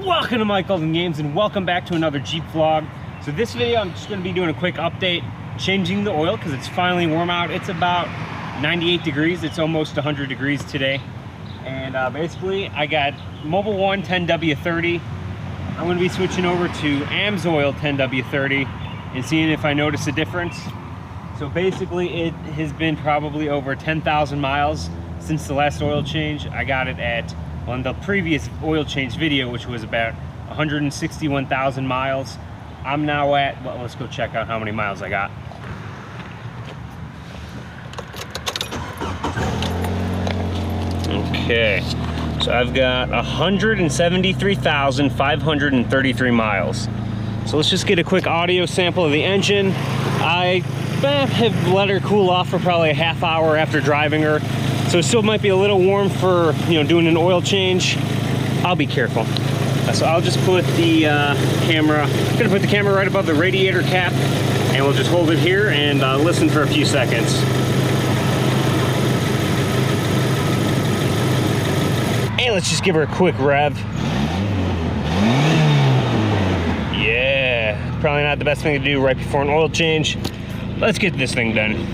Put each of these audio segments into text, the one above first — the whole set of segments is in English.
Welcome to Mike Golden Games and welcome back to another Jeep vlog. So this video I'm just going to be doing a quick update, changing the oil because it's finally warm out. It's about 98 degrees, it's almost 100 degrees today. And basically I got Mobil 1 10W30. I'm going to be switching over to AMSOIL 10W30 and seeing if I notice a difference. So basically it has been probably over 10,000 miles since the last oil change. I got it at on the previous oil change video, which was about 161,000 miles. I'm now at, well, let's go check out how many miles I got. Okay, so I've got 173,533 miles. So let's just get a quick audio sample of the engine. I have let her cool off for probably a half hour after driving her. So it still might be a little warm for, doing an oil change. I'll be careful. So I'll just put the camera, I'm gonna put the camera right above the radiator cap and we'll just hold it here and listen for a few seconds. And let's just give her a quick rev. Yeah, probably not the best thing to do right before an oil change. Let's get this thing done.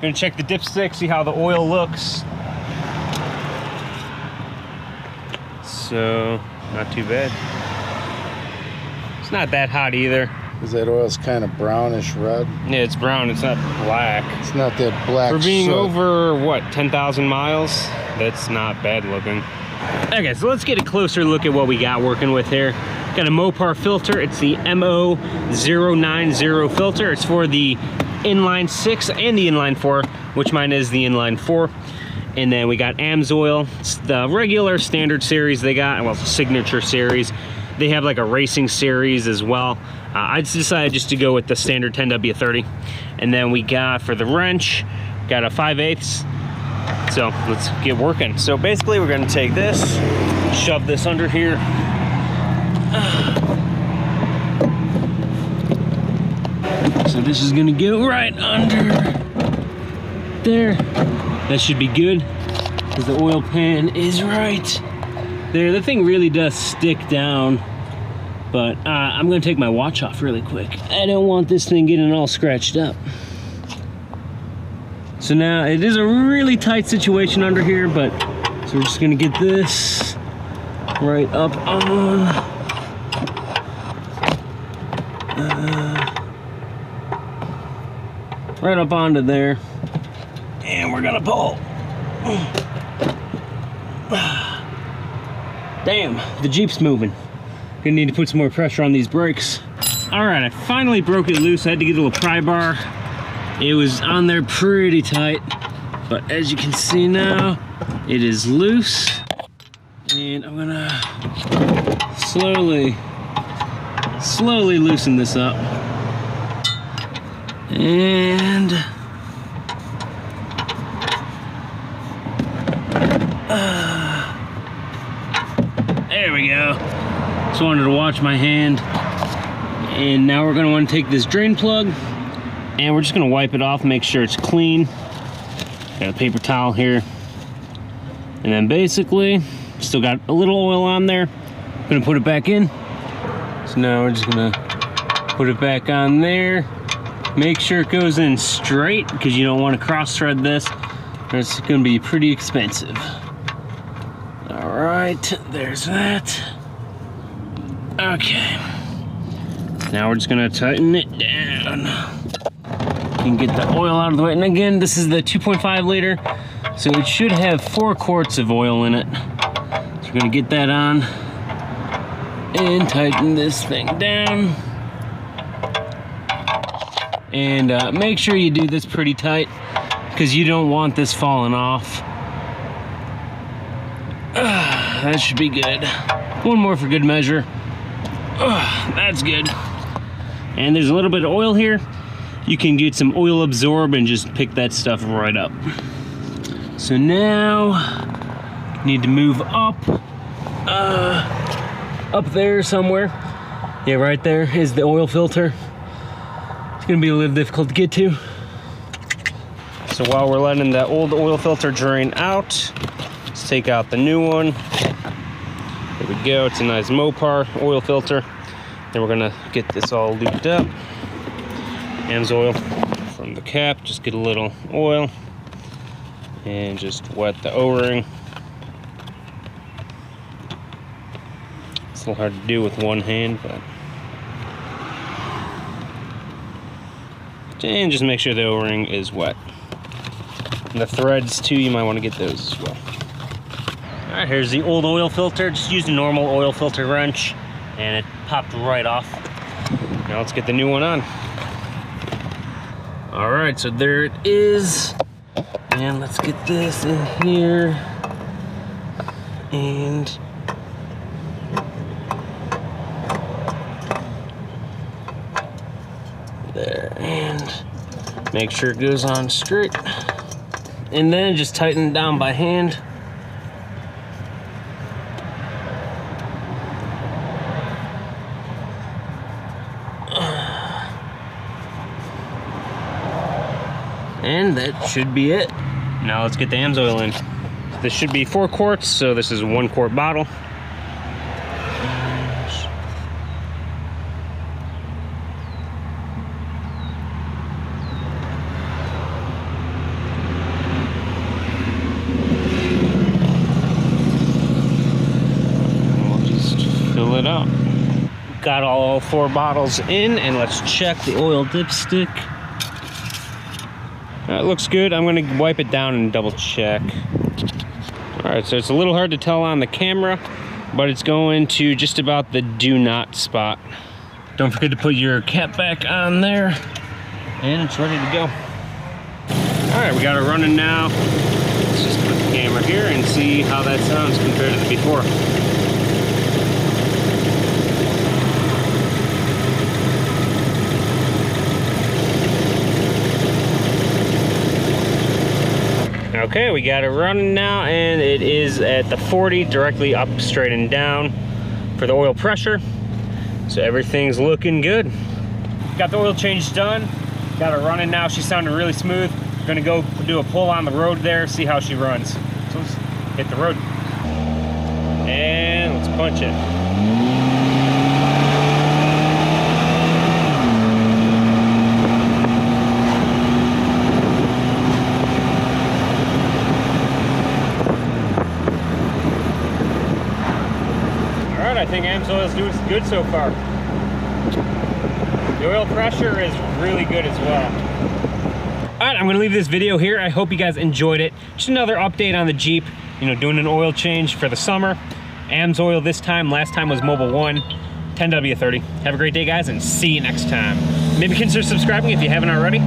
Gonna check the dipstick, see how the oil looks. So, not too bad. It's not that hot either. Because that oil's kind of brownish red. Yeah, it's brown, it's not black. It's not that black. For being soot. over, what, 10,000 miles? That's not bad looking. Okay, so let's get a closer look at what we got working with here. Got a Mopar filter. It's the MO090 filter. It's for the Inline 6 and the Inline 4, which mine is the Inline 4. And then we got AMSOIL. It's the regular standard series they got, well, signature series. They have like a racing series as well. I decided just to go with the standard 10W30. And then we got, for the wrench, got a 5/8. So let's get working. So basically we're gonna take this, shove this under here. So this is gonna go right under there. That should be good, because the oil pan is right there. The thing really does stick down, but I'm gonna take my watch off really quick. I don't want this thing getting all scratched up. So now it is a really tight situation under here, but so we're just gonna get this right up on. Right up onto there, and we're gonna pull. Damn, the Jeep's moving. Gonna need to put some more pressure on these brakes. All right, I finally broke it loose. I had to get a little pry bar. It was on there pretty tight, but as you can see now, it is loose. And I'm gonna slowly loosen this up. And there we go. Just wanted to watch my hand. And now we're gonna want to take this drain plug and we're just gonna wipe it off, make sure it's clean. Got a paper towel here. And then basically, still got a little oil on there. Gonna put it back in. So now we're just gonna put it back on there. Make sure it goes in straight, because you don't want to cross thread this, or it's going to be pretty expensive. All right, there's that. Okay. Now we're just going to tighten it down. You can get the oil out of the way. And again, this is the 2.5 liter, so it should have 4 quarts of oil in it. So we're going to get that on and tighten this thing down. And make sure you do this pretty tight, because you don't want this falling off. That should be good. One more for good measure. That's good. And there's a little bit of oil here. You can get some oil absorb and just pick that stuff right up. So now, need to move up there somewhere. Yeah, right there is the oil filter. It's gonna be a little difficult to get to. So So while we're letting that old oil filter drain out, let's take out the new one. There we go, it's a nice Mopar oil filter. Then we're gonna get this all looped up. AMSOIL from the cap, just get a little oil and just wet the O-ring. It's a little hard to do with one hand, but and just make sure the O-ring is wet. And the threads too, you might want to get those as well. All right, here's the old oil filter. Just used a normal oil filter wrench and it popped right off. Now let's get the new one on. All right, so there it is. And let's get this in here. And there, and make sure it goes on straight. And then just tighten it down by hand. And that should be it. Now let's get the AMSOIL in. This should be 4 quarts, so this is a 1 quart bottle. We'll just fill it up. Got all 4 bottles in, and let's check the oil dipstick. It looks good. I'm gonna wipe it down and double check. All right, so it's a little hard to tell on the camera, but it's going to just about the do not spot. Don't forget to put your cap back on there, and it's ready to go. All right, we got it running now. Let's just put the camera here and see how that sounds compared to the before. Okay, we got it running now, and it is at the 40, directly up, straight, and down for the oil pressure. So everything's looking good. Got the oil change done. Got her running now. She's sounding really smooth. Gonna go do a pull on the road there, see how she runs. So let's hit the road. And let's punch it. I think AMSOIL is doing good so far. The oil pressure is really good as well. All right, I'm gonna leave this video here. I hope you guys enjoyed it. Just another update on the Jeep, you know, doing an oil change for the summer. AMSOIL this time, last time was Mobil 1, 10W30. Have a great day, guys, and see you next time. Maybe consider subscribing if you haven't already.